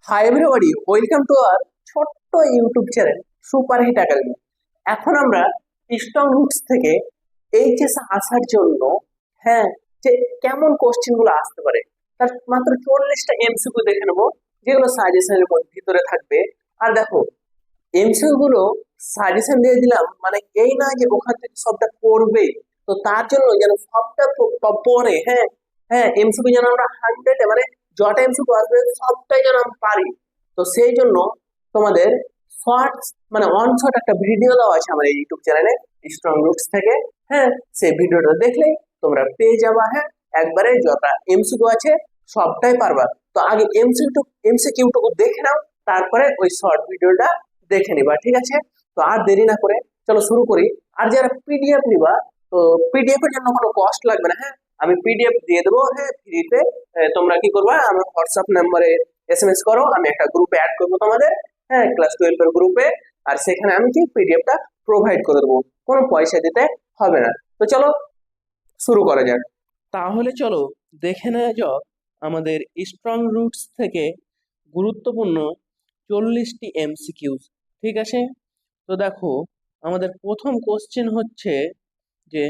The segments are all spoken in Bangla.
High everybody, welcome to our ছোট্ট YouTube channel super hit academy. এখন আমরা স্ট্রং রুটস থেকে এইচএস আসার জন্য, হ্যাঁ, যে কেমন কোশ্চেন গুলো আসতে পারে তার মাত্র 40টা এমসিকিউ দেখে নেবো, যেগুলো সাজেশনের ভিতরে থাকবে। আর দেখো, এমসিকিউ গুলো সাজেশন দিয়ে দিলাম মানে এই না যে ওখান থেকে সবটা পড়বে। তো তার জন্য যেন সবটা পড়ে, হ্যাঁ হ্যাঁ, এমসিকিউ যেন আমরা 100 মানে যটা এমসিকিউ আসবে সবটাই যেন আমরা পারি। তো সেই জন্য তোমাদের শর্টস মানে অন শর্ট একটা ভিডিও দেওয়া আছে আমার এই ইউটিউব চ্যানেলে স্ট্রং রুটস থেকে। হ্যাঁ, সেই ভিডিওটা দেখলেই তোমরা পেয়ে যাবা। হ্যাঁ, একবারে যটা এমসিকিউ আছে সবটাই পারবা। তো আগে এমসিকিউটুকু দেখে নাও, তারপরে ওই শর্ট ভিডিওটা দেখে নিবা, ঠিক আছে? তো আর দেরি না করে চলো শুরু করি। আর যারা পিডিএফ নিবা, তো পিডিএফ এর জন্য কোনো কষ্ট লাগবে না। হ্যাঁ, আমি পিডিএফ দিয়ে দেবো, হ্যাঁ, ফ্রিতে। তোমরা কি করবা, আমার হোয়াটসঅ্যাপ নাম্বারে এসএমএস করো, আমি একটা গ্রুপে অ্যাড করবো তোমাদের। হ্যাঁ, ক্লাস 12 এর গ্রুপে। আর সেখানে আমি কি পিডিএফটা প্রোভাইড করে দেবো, কোনো পয়সা দিতে হবে না। তো চলো শুরু করা যাক। তাহলে চলো দেখে নেওয়া যাক আমাদের স্ট্রং রুটস থেকে গুরুত্বপূর্ণ 40টি এমসিকিউজ। ঠিক আছে, তো দেখো, আমাদের প্রথম কোশ্চেন হচ্ছে যে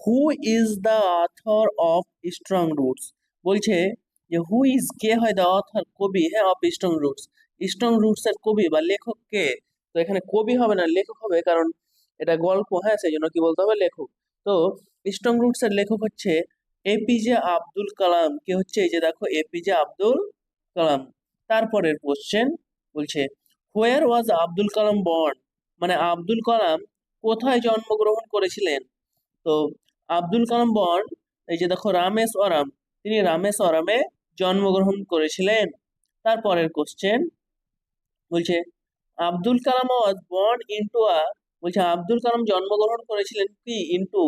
who is the author of strong roots. বলছে যে হু ইজ, কে হয় দ্য অথর, কবি, হ্যাঁ, of strong roots. Strong roots এর কবি বা লেখক কে? তো এখানে কবি হবে না, লেখক হবে, কারণ এটা গল্প। হ্যাঁ, সেই জন্য কি বলতে হবে, লেখক। তো স্ট্রং রুটস এর লেখক হচ্ছে এপিজে আব্দুল কালাম। কে হচ্ছে? এই যে দেখো, এপিজে আব্দুল কালাম। তারপরের কোশ্চেন বলছে হোয়ার ওয়াজ আব্দুল কালাম বর্ন, মানে আব্দুল কালাম কোথায় জন্মগ্রহণ করেছিলেন? তো আব্দুল কালাম বর্ন, এই যে দেখো, রামেশ্বরম। তিনি রামেশ্বরমে জন্মগ্রহণ করেছিলেন। তারপরের কোশ্চেন বলছে Abdul Kalam was born into a, বলছে আব্দুল কালাম জন্মগ্রহণ করেছিলেন কি? ইনটু,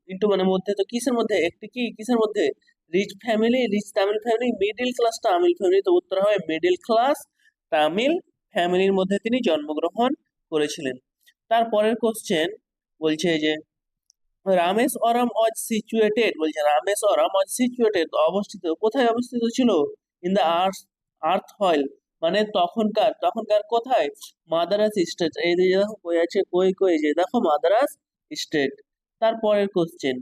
ইনটু মানে মধ্যে, তো কিসের মধ্যে? একটি কি কিসের মধ্যে? Rich family, rich Tamil family, middle class Tamil family. তো উত্তর হবে মিডিল ক্লাস তামিল ফ্যামিলির মধ্যে তিনি জন্মগ্রহণ করেছিলেন। তারপরের কোশ্চেন বলছে যে রামেশ্বরম ওয়াজ সিচুয়েটেড, বলছে রামেশ্বরম ওয়াজ সিচুয়েটেড, অবস্থিত, কোথায় অবস্থিত ছিল? ইন দ্য আর্থ অয়েল, মানে তখনকার, তখনকার কোথায়? মাদারাস স্টেট। এই যে দেখো কই আছে, কই কই, যে দেখো মাদারাস স্টেট। তারপরের question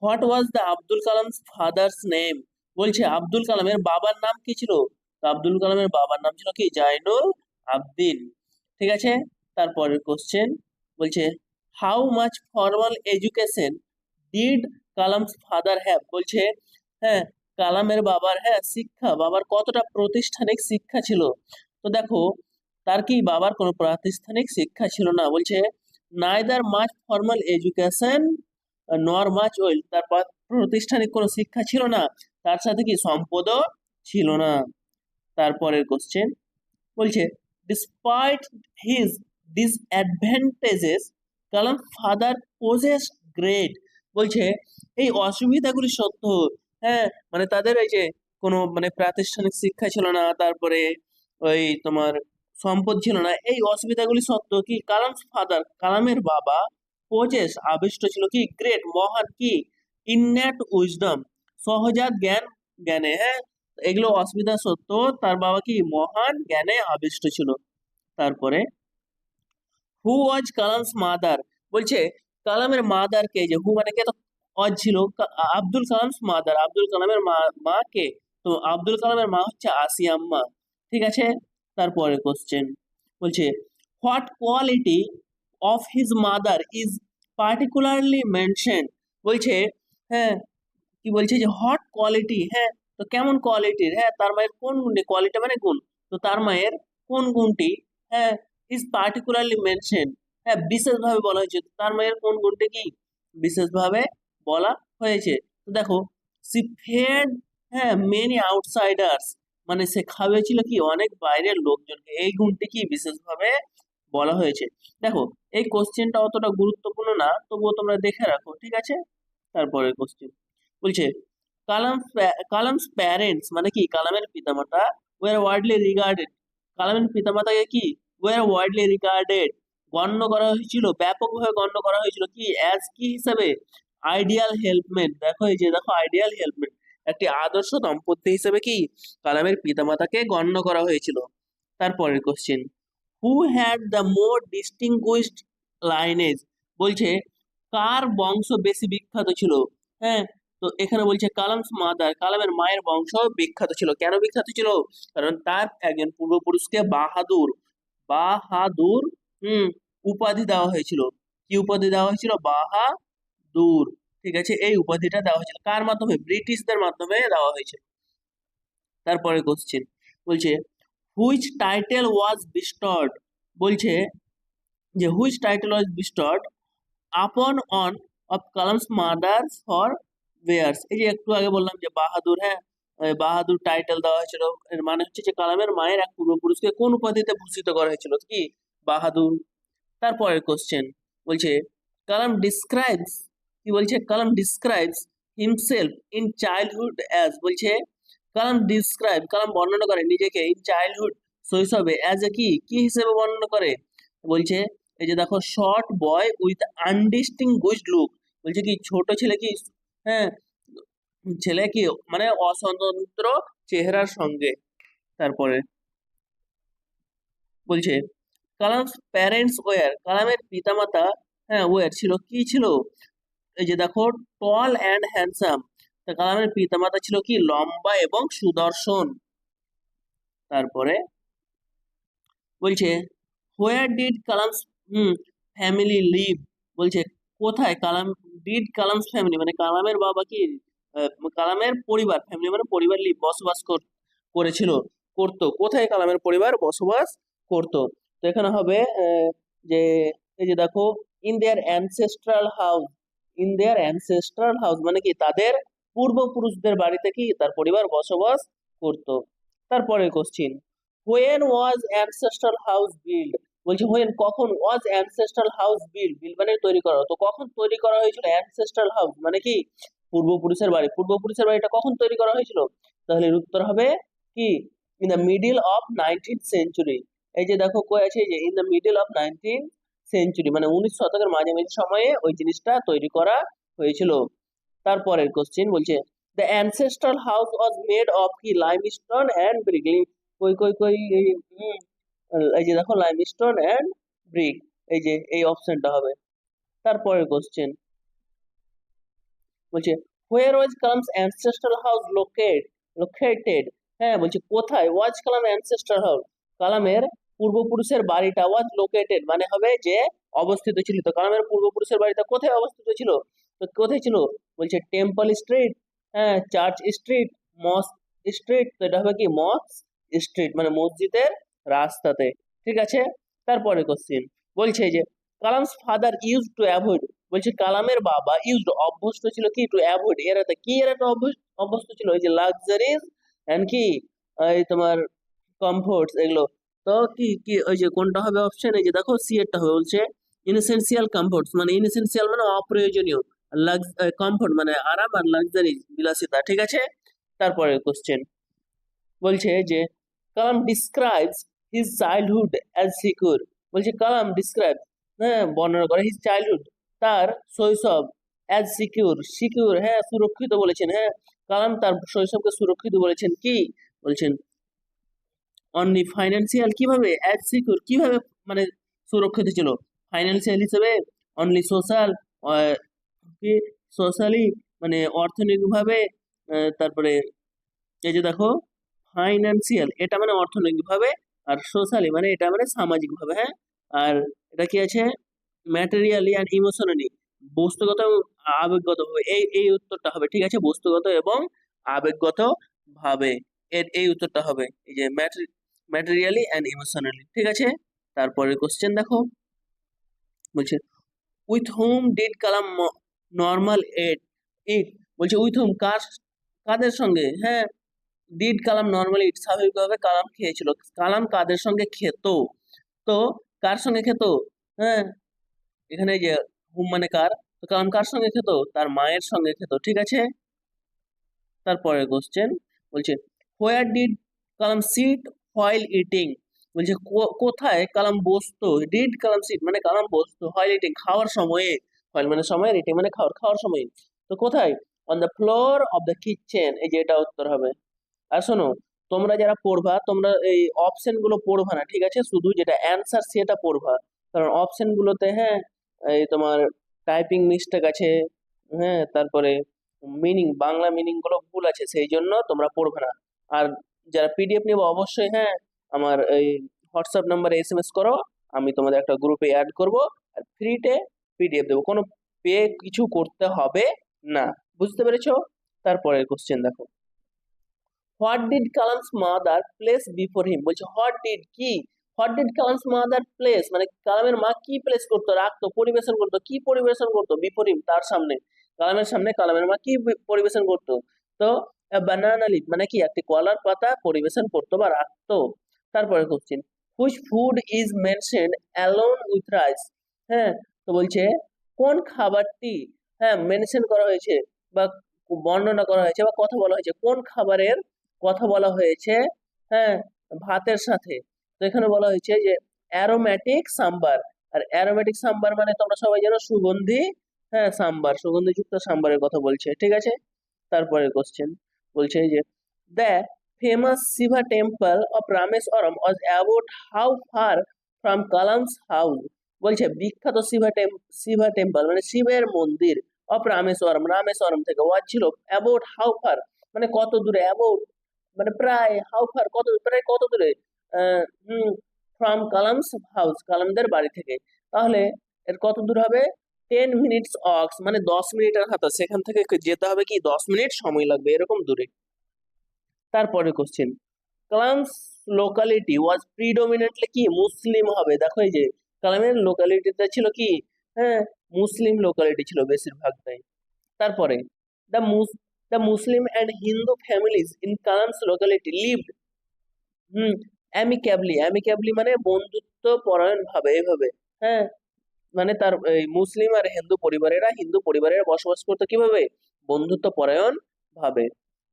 what was the Abdul Kalam's father's name, বলছে আব্দুল কালামের বাবার নাম কি ছিল? তো আব্দুল কালামের বাবার নাম ছিল কি? জাইনুল আবদিন। ঠিক আছে, তারপরের কোশ্চেন বলছে how much formal education did Kalam's father have, বলছে হ্যাঁ, কালামের বাবার, হ্যাঁ, শিক্ষা, বাবার কতটা প্রাতিষ্ঠানিক শিক্ষা ছিল? তো দেখো, তার কি বাবার কোনো প্রাতিষ্ঠানিক শিক্ষা ছিল না। বলছে নাইদার মাচ ফর্মাল এডুকেশন নর মাচ ওয়েল, তার প্রাতিষ্ঠানিক কোনো শিক্ষা ছিল না, তার সাথে কি সম্পদও ছিল না। তারপরের কোশ্চেন বলছে ডিসপাইট হিজ ডিসঅ্যাডভান্টেজেস কালাম ফাদার পোজেস গ্রেট, বলছে এই অসুবিধাগুলি সত্ত্বেও, হ্যাঁ, মানে তাদের এই যে কোনো মানে প্রাতিষ্ঠানিক শিক্ষা ছিল না, তারপরে ওই তোমার সম্পদ ছিল না, এই অসুবিধাগুলি সত্ত্বেও কি কালাম ফাদার, কালামের বাবা, পোজেস আবিষ্ট ছিল কি? গ্রেট, মহান, কি? ইনন্যাট উইজডম, সহজাত জ্ঞান, জ্ঞানে, হ্যাঁ, এগুলো অসুবিধা সত্ত্বেও তার বাবা কি? মহান জ্ঞানে আবিষ্ট ছিল। তারপরে হু ওয়াজ কালামস মাদার, বলছে কালামের মাদার কে? যে হু মানে কে, তো ওয়াজ ছিল, আব্দুল কালামস মাদার, আব্দুল কালামের মা কে? তো আব্দুল কালামের মা হচ্ছে আসিয়া আম্মা। ঠিক আছে, তারপরে কোশ্চেন বলছে what quality of his mother is particularly mention, বলছে হ্যাঁ, কি বলছে যে হট কোয়ালিটি, হ্যাঁ, তো কেমন কোয়ালিটির, হ্যাঁ, তার মায়ের কোন গুণটি? কোয়ালিটি মানে গুণ, তো তার মায়ের কোন গুণটি, হ্যাঁ, ইজ পার্টিকুলারলি মেনশন, হ্যাঁ, বিশেষভাবে বলা হয়েছে। তো তার মায়ের কোন গুণটি কি? বিশেষভাবে বলা হয়েছে। তো দেখো, সি ফেড, হ্যাঁ, মেনি আউটসাইডার্স, মানে সে খাওয়াচ্ছিল কি? অনেক বাইরের লোকজনকে, এই গুণটি কি? বিশেষভাবে বলা হয়েছে। দেখো, এই কোশ্চেনটা অতটা গুরুত্বপূর্ণ না, তবুও তোমরা দেখে রাখো, ঠিক আছে? তারপরে কোশ্চেন বলছে কালাম, কালামস প্যারেন্টস মানে কি? কালামের পিতামাতা ওয়ার ওয়ার্ডলি রিগার্ডেড, কালামের পিতামাতাকে কি? ওয়ার ওয়ার্ডলি রিগার্ডেড, গণ্য করা হয়েছিল, ব্যাপকভাবে গণ্য করা হয়েছিল কি? অ্যাজ কি হিসাবে? Ideal helpmate. দেখো, এই যে দেখো, আইডিয়াল হেল্পমেট, একটি আদর্শ দম্পতি হিসেবে কি কালামের পিতামাতাকে গণ্য করা হয়েছিল। তারপরের question, who had the more distinguished lineage, বলছে কার বংশ বেশি বিখ্যাত ছিল। হ্যাঁ, তো এখানে বলছে কালামস মাদার, কালামের মায়ের বংশ বিখ্যাত ছিল। কেন বিখ্যাত ছিল? কারণ তার একজন পূর্বপুরুষকে বাহাদুর বাহাদুর উপাধি দেওয়া হয়েছিল। কি উপাধি দেওয়া হয়েছিল? বাহাদুর। ঠিক আছে, এই উপাধিটা দেওয়া হয়েছিল কার মাধ্যমে? ব্রিটিশদের মাধ্যমে দেওয়া হয়েছিল। তারপরে কোশ্চেন বলছে হুইচ টাইটেল ওয়াজ বিস্টড, বলছে যে which title was bestowed upon on of Kalam's mother forebears. এই যে একটু আগে বললাম যে বাহাদুর, হ্যাঁ বাহাদুর টাইটেল দেওয়া হয়েছিল, এর মানে হচ্ছে যে কালামের মায়ের এক পূর্বপুরুষকে কোন উপাধিতে ভূষিত করা হয়েছিল? কি? বাহাদুর। তারপরের কোশ্চেন বলছে কালাম ডিসক্রাইবস, কি বলছে? Kalam describes himself in childhood as, বলছে কালাম বর্ণনা করে নিজেকে ইন চাইল্ডহুড, শৈশবে, অ্যাজ এ কি কি হিসেবে বর্ণনা করে? বলছে এই যে দেখো short boy with undistinguished look, বলছে কি ছোট ছেলে কি, হ্যাঁ ছেলে কি মানে অস্বতন্ত্র চেহারার সঙ্গে। তারপরে বলছে কালামস প্যারেন্টস ওয়ার, কালামের পিতামাতা হ্যাঁ ওয়ার ছিল, কি ছিল? এই যে দেখো টল অ্যান্ড হ্যান্ডসাম, তা কালামের পিতামাতা ছিল কি লম্বা এবং সুদর্শন। তারপরে বলছে where did Kalam's family live, বলছে কোথায় কালামস ফ্যামিলি মানে কালামের বাবা কি কালামের পরিবার, ফ্যামিলি মানে পরিবার, লিভ বসবাস করেছিল, করতো, কোথায় কালামের পরিবার বসবাস করতো? তো এখানে হবে যে এই যে দেখো in their ancestral house, in their ancestral house মানে কি তাদের পূর্বপুরুষদের বাড়িতে কি তার পরিবার বসবাস করতো। তারপরে question when was ancestral house build, বলছে হোয়েন কখন, ওয়াজ অ্যানসেস্ট্রাল হাউস বিল্ড, বিল্ড মানে তৈরি করা, তো কখন তৈরি করা হয়েছিল অ্যানসেস্ট্রাল হাউস মানে কি পূর্বপুরুষের বাড়ি, পূর্বপুরুষের বাড়িটা কখন তৈরি করা হয়েছিল? তাহলে এর উত্তর হবে কি in the middle of 19th century. এই যে দেখো কই আছে যে in the middle of 19th century মানে 19 শতকের মাঝামাঝি সময়ে ওই জিনিসটা তৈরি করা হয়েছিল। তারপরের কোশ্চেন বলছে the ancestral house was made of কি লাইমস্টোন অ্যান্ড ব্রিক, কই কই কই এই যে দেখো লাইমস্টোন অ্যান্ড ব্রিক, এই যে এই অপশনটা হবে। তারপরের কোশ্চেন বলছে হোয়ার ওয়াজ কালামস অ্যানসেস্ট্রাল হাউস লোকেটেড, হ্যাঁ বলছে কোথায় ওয়াজ কালাম অ্যানসেস্ট্রাল হাউস, কালামের পূর্বপুরুষের বাড়িটা ওয়াজ লোকেটেড মানে হবে যে অবস্থিত ছিল। তো কালামের পূর্বপুরুষের বাড়িটা কোথায় অবস্থিত ছিল? তো কোথায় ছিল? বলছে টেম্পল স্ট্রিট, হ্যাঁ চার্চ স্ট্রিট, মস্ক স্ট্রিট, তো এটা হবে কি মস্ক স্ট্রিট মানে মসজিদের রাস্তাতে। ঠিক আছে, তারপরে কোশ্চেন বলছে যে Kalam's father use to avoid, বলছে কালামের বাবা ইউজড অভ্যস্ত ছিল কি টু অ্যাভয়েড, এরাতে কি এরাতে অভ্যস্ত ছিল? এই যে লাক্সারিজ এন্ড কি এই তোমার কমফোর্টস এগুলো। তো কি কি ওই যে কোনটা হবে অপশন? এই যে দেখো সি এরটা হবে, বলছে ইনএসেনশিয়াল কমফোর্টস মানে ইনএসেনশিয়াল মানে অপ্রয়োজনীয়, কমফোর্ট মানে আরাম, আর লাক্সারি বিলাসিতা। ঠিক আছে, তারপরে কোশ্চেন বলছে যে Kalam describes his childhood as secure, বলছে কালাম ডিসক্রাইব হ্যাঁ বর্ণনা করে হিজ চাইল্ডহুড তার শৈশব অ্যাজ সিকিউর, সিকিউর হ্যাঁ সুরক্ষিত বলেছেন। হ্যাঁ কালাম তার শৈশবকে সুরক্ষিত বলেছেন, কি বলছেন? অনলি ফাইন্যান্সিয়াল, কিভাবে? অ্যাজ সিকিউর কিভাবে মানে সুরক্ষিত ছিল? ফাইন্যান্সিয়াল হিসেবে, অনলি সোশ্যাল কি সোশ্যালি মানে অর্থনৈতিকভাবে, তারপরে এই যে দেখো ফাইন্যান্সিয়াল এটা মানে অর্থনৈতিক ভাবে, আর সোশ্যালি মানে এটা মানে সামাজিক ভাবে। হ্যাঁ, আর এটা কি আছে ম্যাটেরিয়ালি অ্যান্ড ইমোশনালি, বস্তুগত এবং আবেগগত ভাবে, এই এই উত্তরটা হবে। ঠিক আছে, বস্তুগত এবং আবেগগত ভাবে এর এই উত্তরটা হবে, এই যে ম্যাটেরিয়ালি অ্যান্ড ইমোশনালি। ঠিক আছে, তারপরে কোশ্চেন দেখো বলছে with whom did Kalam normal it, বলছে উইথ হুম কাদের সঙ্গে, হ্যাঁ ডিড কালাম নর্মালি ইট স্বাভাবিকভাবে কালাম খেয়েছিল, কালাম কাদের সঙ্গে খেত? তো কার সঙ্গে খেত? হ্যাঁ এখানে যে হুম মানে কার, তো কালাম কার সঙ্গে খেত? তার মায়ের সঙ্গে খেত। ঠিক আছে, তারপরে কোশ্চেন বলছে where did Kalam sit while eating, বলছে কোথায় কালাম বসতো? ডিড কালাম সিট মানে কালাম বসতো, হোয়াইল ইটিং খাওয়ার সময়ে, হোয়াইল মানে সময়, ইটিং মানে খাওয়ার সময়, তো কোথায়? On the floor of the kitchen, এই যে এটা উত্তর হবে। আর শোনো, তোমরা যারা পড়বা তোমরা এই অপশন গুলো পড়বা না, ঠিক আছে, শুধু যেটা অ্যান্সার সেটা পড়বা। কারণ অপশন গুলোতে, হ্যাঁ, এই তোমার টাইপিং মিস্টেক আছে, হ্যাঁ, তারপরে মিনিং, বাংলা মিনিং গুলো ভুল আছে, সেই জন্য তোমরা পড়বে না। আর যারা পিডিএফ নেবো অবশ্যই, হ্যাঁ, আমার এই হোয়াটসঅ্যাপ নাম্বারে এসএমএস করো, আমি তোমাদের একটা গ্রুপে অ্যাড করব, আর ফ্রিতে পিডিএফ দেবো, কোনো পে কিছু করতে হবে না। বুঝতে পেরেছো? তারপরে কোশ্চেন দেখো, what did Kalam's mother place before him, বলছে হোয়াট ডিড কি, what did Kalam's mother place মানে কালামের মা কি প্লেস করতো, রাখতো, পরিবেশন করতো, কি পরিবেশন করতো, বিফোর হিম তার সামনে, কালামের সামনে কালামের মা কি পরিবেশন করতো? তো বানানা লিফ মানে কি, একটি কলার পাতা পরিবেশন করতো বা রাখতো। তারপরে question, which food is mentioned alone with rice, হ্যাঁ, তো বলছে কোন খাবারটি, হ্যাঁ, মেনশন করা হয়েছে বা বর্ণনা করা হয়েছে বা কথা বলা হয়েছে, কোন খাবারের কথা বলা হয়েছে, হ্যাঁ, ভাতের সাথে? তো এখানে বলা হয়েছে যে অ্যারোমেটিক সাম্বার। আর অ্যারোমেটিক সাম্বার মানে তোমরা সবাই জানো সুগন্ধি, হ্যাঁ, সাম্বার, সুগন্ধিযুক্ত সাম্বারের কথা বলছে, ঠিক আছে। তারপরে কোশ্চেন বলছে যে the famous Shiva temple of Rameswaram was about how far from Kalam's house, বলছে বিখ্যাত শিবা টেম্পল মানে শিবের মন্দির অফ রামেশ্বরম, রামেশ্বরম থেকে, ওয়াজ ছিল অ্যাবাউট হাউ ফার মানে কত দূরে, অ্যাবাউট মানে প্রায়, হাউ ফার কত, প্রায় কত দূরে, ফ্রম কালামস হাউস কালামদের বাড়ি থেকে। তাহলে এর কত দূর হবে? 10 মিনিটস অক্স মানে 10 মিনিটের হাঁটা, সেখান থেকে যেতে হবে কি 10 মিনিট সময় লাগবে, এরকম দূরে। তারপরে question, Kalam's locality was predominantly কি, মুসলিম হবে। দেখো এই যে কালামের লোকালিটিটা ছিল কি, হ্যাঁ, মুসলিম লোকালিটি ছিল বেশিরভাগটাই। তারপরে the the Muslim and Hindu families in Kalam's locality lived, amicably, amicably মানে বন্ধুত্ব পরায়ণ ভাবে, এইভাবে, হ্যাঁ, মানে তার এই মুসলিম আর হিন্দু পরিবারেরা বসবাস করতো কিভাবে, বন্ধুত্ব পরায়ণ ভাবে।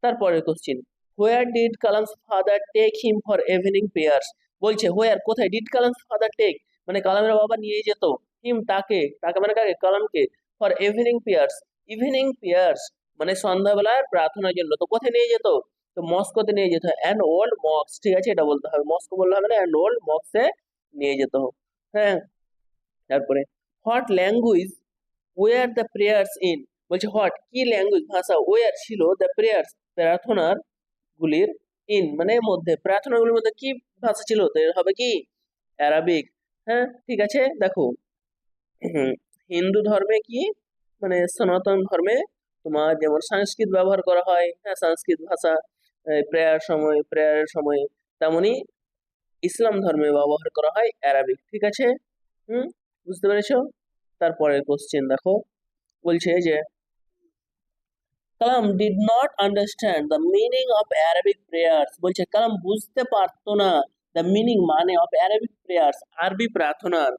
তারপরে question, where did Kalam's father take him for evening prayers, বলছে হোয়ার কোথায়, ডিড কালামস ফাদার টেক মানে কালামের বাবা নিয়ে যেত, হিম তাকে, তাকে মানে কাকে, কালামকে, ফর ইভিনিং প্রেয়ার্স মানে সন্ধ্যাবেলার প্রার্থনার জন্য, তো কোথায় নিয়ে যেত, তো মস্কোতে নিয়ে যেত, অ্যান্ড ওল্ড মক্স, ঠিক আছে, এটা বলতে হবে, মস্কো বললে হবে না, অ্যান্ড ওল্ড মক্সে নিয়ে যেত, হ্যাঁ। তারপরে what language were the prayers in, বলছে হোয়াট কি ল্যাঙ্গুয়েজ ভাষা, ওয়ার ছিল দ্য প্রেয়ার্স প্রার্থনার গুলির, ইন মানে মধ্যে, প্রার্থনাগুলির মধ্যে কি ভাষা ছিল, তো এর হবে কি অ্যারাবিক, হ্যাঁ, ঠিক আছে। দেখো, হিন্দু ধর্মে কি মানে সনাতন ধর্মে তোমার যেমন সংস্কৃত ব্যবহার করা হয়, হ্যাঁ, সংস্কৃত ভাষা প্রেয়ারের সময়, তেমনি ইসলাম ধর্মে ব্যবহার করা হয় অ্যারাবিক, ঠিক আছে। হুম, বুঝতে পেরেছো? তারপরে কোশ্চেন দেখো, বলছে যে Kalam did not understand the meaning of Arabic prayers, বলছে কালাম বুঝতে পারতো না দ্য মিনিং মানে অফ অ্যারাবিক প্রেয়ার্স আরবি প্রার্থনার,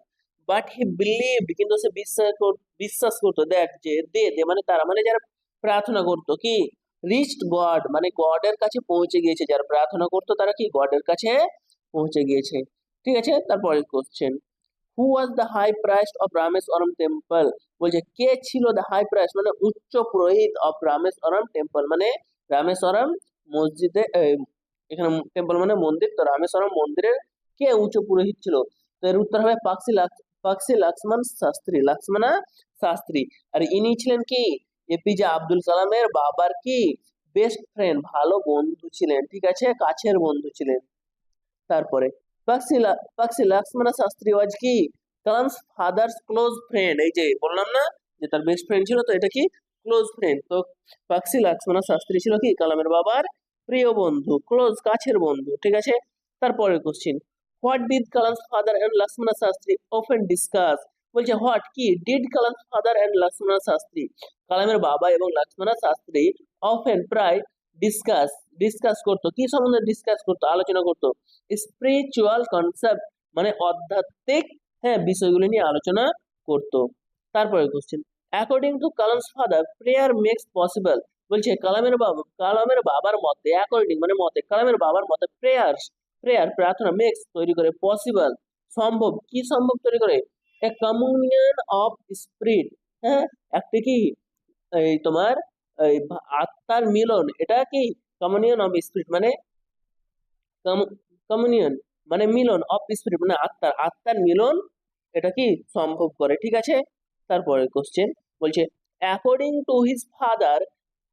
বাট হি বিলিভড কিন্তু সে বিশ্বাস করতো, দ্যাট যে দে মানে তারা মানে যারা প্রার্থনা করতো কি, রিচড গড মানে গডের কাছে পৌঁছে গিয়েছে, যারা প্রার্থনা করতো তারা কি গডের কাছে পৌঁছে গিয়েছে, ঠিক আছে। তারপরে question, who was the high priest of Rameswaram temple, বলছে কে ছিল দ্য হাই প্রাইস্ট মানে উচ্চ পুরোহিত অফ রামেশ্বরম টেম্পল মানে রামেশ্বরম মসজিদে, এখানে টেম্পল মানে মন্দির, তো রামেশ্বরম মন্দিরের কে উচ্চ পুরোহিত ছিল, তো এর উত্তর হবে পাকসি লক্ষ্মণ শাস্ত্রী, লক্ষ্মণা শাস্ত্রী। আর ইনি ছিলেন কি এপিজে আব্দুল কালামের বাবার কি বেস্ট ফ্রেন্ড, ভালো বন্ধু ছিলেন, ঠিক আছে, কাছের বন্ধু ছিলেন। তারপরে পাকসি লক্ষ্মণ শাস্ত্রী ওয়াজ কি কালামস ফাদার্স ক্লোজ ফ্রেন্ড, এই যে বললাম না যে তার বেস্ট ফ্রেন্ড ছিল, তো এটা কি ক্লোজ ফ্রেন্ড, তো পাকসি লক্ষ্মণ শাস্ত্রী ছিল কি কালামের বাবার প্রিয় বন্ধু, ক্লোজ কাছের বন্ধু, ঠিক আছে। তারপরের question, what did Kalam's father and Lakshman Shastri often discuss, বলছে হোয়াট কি did Kalam's father and Lakshman Shastri, কালামের বাবা এবং লক্ষ্মণ শাস্ত্রী অফেন প্রায় ডিসকাস ডিসকাস করতো, কি সম্বন্ধে ডিসকাস করতো, আলোচনা করতো, স্পিরিচুয়াল কনসেপ্ট মানে আধ্যাত্মিক, হ্যাঁ, বিষয়গুলি নিয়ে আলোচনা করতো। তারপরে question, according to Kalam's father prayer makes possible, বলছে কালামের বাবার মতে, অ্যাকর্ডিং মানে মতে, কালামের বাবার মতে প্রেয়ার প্রার্থনা মেক্স তৈরি করে, পসিবল সম্ভব, কি সম্ভব তৈরি করে, এ কমিউনিয়ন অফ স্পিরিট, হ্যাঁ, একটি কি এই তোমার আত্মার মিলন, এটা কি কমিউনিয়ন অফ স্পিরিট, মানে কমিউনিয়ন মানে মিলন, অফ স্পিরিট মানে আত্মার মিলন, এটা কি সম্ভব করে। ঠিক আছে, তারপরে কোশ্চেন বলছে according to his father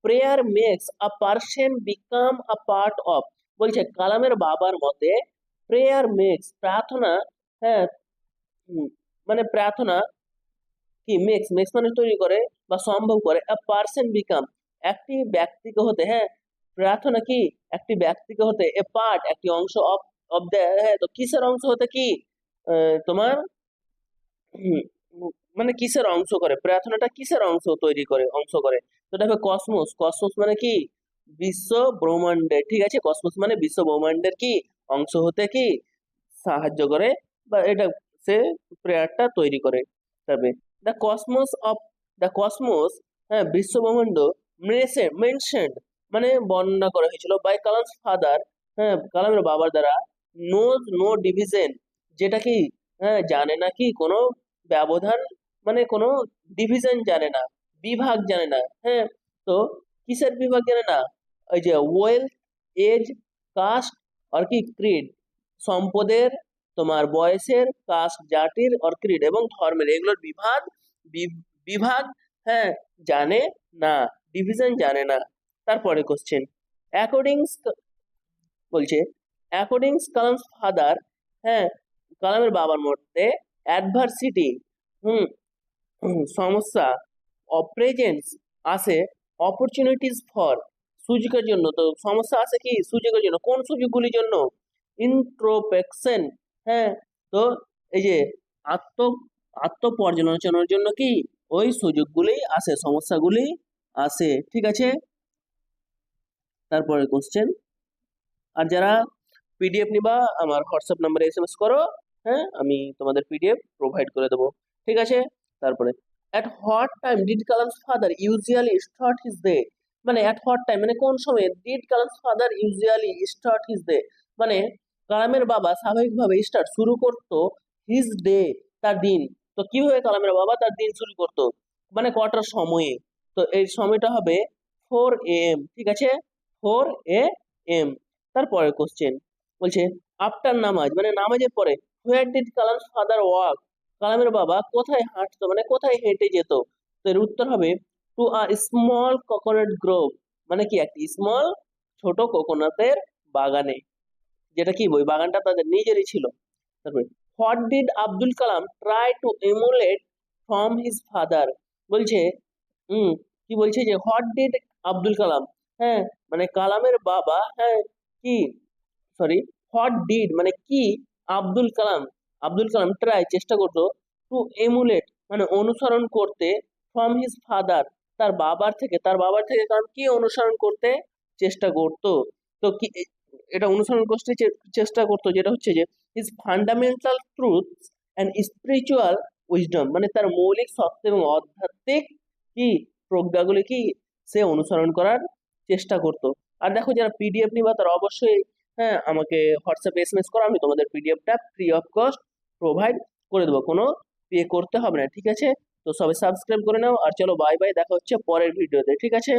prayer makes a person become a part of. বলছে কালামের বাবার মতে প্রেয়ার মেক্স প্রার্থনা, হ্যাঁ, মানে প্রার্থনা কি মেক্স মেক্স মানে তৈরি করে বা সম্ভব করে আ পার্সন বিকাম একটি ব্যক্তিকে হতে, হ্যাঁ, প্রার্থনা কি একটি ব্যক্তিকে হতে এ পার্ট একটি অংশ অফ অফ দ্য, হ্যাঁ, তো কিসের অংশ হতে কি তোমার হুম, মানে কিসের অংশ করে, প্রার্থনাটা কিসের অংশ তৈরি করে, অংশ করে, তো এটা হবে কসমোস। কসমোস মানে কি বিশ্ব ব্রহ্মাণ্ডের। ঠিক আছে, কসমোস মানে বিশ্ব ব্রহ্মাণ্ডের কি অংশ হতে কি সাহায্য করে, বা এটা সে প্রেয়ারটা তৈরি করে। তবে the Cosmos of the Cosmos, হ্যাঁ, বিশ্ব ব্রহ্মাণ্ড মেনশনড মানে বর্ণনা করা হয়েছিল বাই কালামস ফাদার, হ্যাঁ, কালামের বাবার দ্বারা, নোজ নো ডিভিশন, যেটা কি, হ্যাঁ, জানে না কি কোনো ব্যবধান, মানে কোনো ডিভিশন জানে না, বিভাগ জানে না, হ্যাঁ, তো কিসের বিভাগ জানে না, ওই যে ওয়েলথ, এজ, কাস্ট আর কি ক্রিড, সম্পদের, তোমার বয়সের, কাস্ট জাতির আর ক্রিড এবং ধর্মের, এগুলোর বিভাগ, হ্যাঁ, জানে না, ডিভিশন জানে না। তারপরে কোশ্চেন অ্যাকর্ডিং, বলছে অ্যাকর্ডিং কালামস ফাদার, হ্যাঁ, কালামের বাবার মতে অ্যাডভার্সিটি, হুম সমস্যা, প্রেজেন্স আসে অপরচুনিটিস ফর, সুযোগের জন্য, তো সমস্যা আছে কি সুযোগের জন্য, কোন সুযোগগুলির জন্য, ইন্ট্রোস্পেকশন, হ্যাঁ, তো এই যে আত্ম আত্মপর্যালোচনার জন্য কি ওই সুযোগগুলি আসে, সমস্যাগুলি আসে। ঠিক আছে, তারপরে কোশ্চেন, আর যারা পিডিএফ নিবা আমার হোয়াটসঅ্যাপ নাম্বারে এসএমএস করো, হ্যাঁ, আমি তোমাদের পিডিএফ প্রোভাইড করে দেবো। ঠিক আছে, তারপরে at what time did Kalam's father usually start his day, মানে অ্যাট হোয়াট টাইম মানে কোন সময়ে, did Kalam's father usually start his day মানে কালামের বাবা স্বাভাবিকভাবে স্টার্ট শুরু করতো হিজ ডে তার দিন, তো কিভাবে কালামের বাবা তার দিন শুরু করতো, মানে কটার সময়ে, তো এই সময়টা হবে 4 AM। ঠিক আছে, 4 AM। তারপরে কোশ্চেন বলছে আফটার নামাজ মানে নামাজের পরে হোয়ার ডিড কালামস ফাদার ওয়াক, কালামের বাবা কোথায় হাঁটতো মানে কোথায় হেঁটে যেত, তো এর উত্তর হবে to a small coconut Grove, মানে কি একটি স্মল ছোট কোকোনাটের বাগানে, যেটা কি ওই বাগানটা তাদের নিজেরই ছিল। তারপরে what did Abdul Kalam try to AMOLED from his father, বলছে কি বলছে যে হোয়াট ডিড আব্দুল কালাম, হ্যাঁ, মানে কালামের বাবা, হ্যাঁ, কি সরি হোয়াট ডিড মানে কি আব্দুল কালাম ট্রাই চেষ্টা করতো টু এমুলেট মানে অনুসরণ করতে ফ্রম হিজ ফাদার তার বাবার থেকে কারণ কি অনুসরণ করতে চেষ্টা করতো, তো কি এটা অনুসরণ করতে চেষ্টা করতো, যেটা হচ্ছে যে his fundamental truth and spiritual wisdom, মানে তার মৌলিক সত্য এবং আধ্যাত্মিক কি প্রজ্ঞাগুলি কি সে অনুসরণ করার চেষ্টা করতো। আর দেখো যারা পিডিএফ নিবা তারা অবশ্যই, হ্যাঁ, আমাকে হোয়াটসঅ্যাপে এসএমএস করো, আমি তোমাদের পিডিএফটা ফ্রি অফ কস্ট প্রোভাইড করে দেবো, কোনো পে করতে হবে না। ঠিক আছে, তো সবাই সাবস্ক্রাইব করে নাও, আর চলো বাই বাই, দেখা হচ্ছে পরের ভিডিওতে। ঠিক আছে।